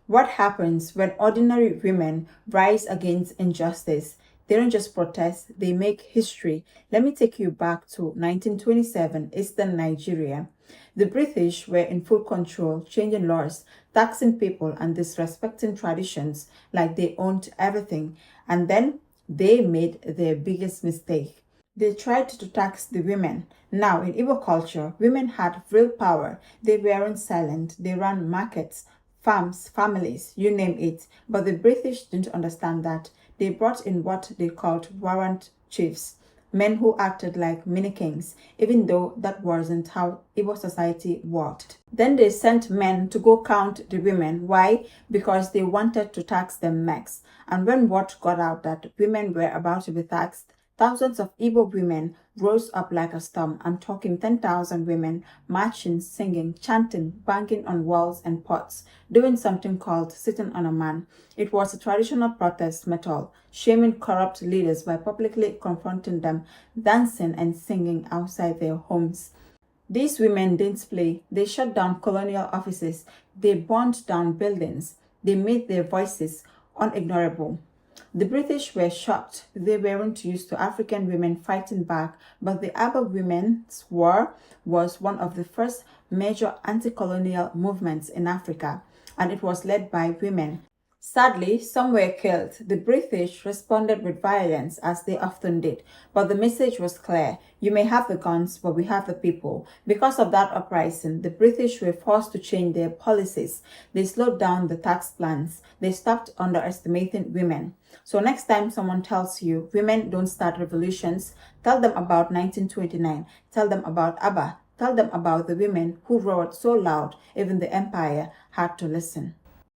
What happens when ordinary women rise against injustice? They don't just protest, they make history. Let me take you back to 1927, Eastern Nigeria. The British were in full control, changing laws, taxing people, and disrespecting traditions like they owned everything. And then they made their biggest mistake. They tried to tax the women. Now, in Igbo culture, women had real power. They weren't silent. They ran markets, farms, families, you name it. But the British didn't understand that. They brought in what they called warrant chiefs, men who acted like mini kings, even though that wasn't how Igbo society worked. Then they sent men to go count the women. Why? Because they wanted to tax them next. And when word got out that women were about to be taxed, thousands of Igbo women rose up like a storm. I'm talking 10,000 women marching, singing, chanting, banging on walls and pots, doing something called sitting on a man. It was a traditional protest method, shaming corrupt leaders by publicly confronting them, dancing and singing outside their homes. These women didn't play. They shut down colonial offices. They burned down buildings. They made their voices unignorable. The British were shocked. They weren't used to African women fighting back, but the Arab Women's War was one of the first major anti-colonial movements in Africa, and it was led by women. Sadly, some were killed. The British responded with violence, as they often did, but the message was clear. You may have the guns, but we have the people. Because of that uprising, the British were forced to change their policies. They slowed down the tax plans. They stopped underestimating women. So next time someone tells you women don't start revolutions, tell them about 1929. Tell them about ABBA. Tell them about the women who roared so loud, even the empire had to listen.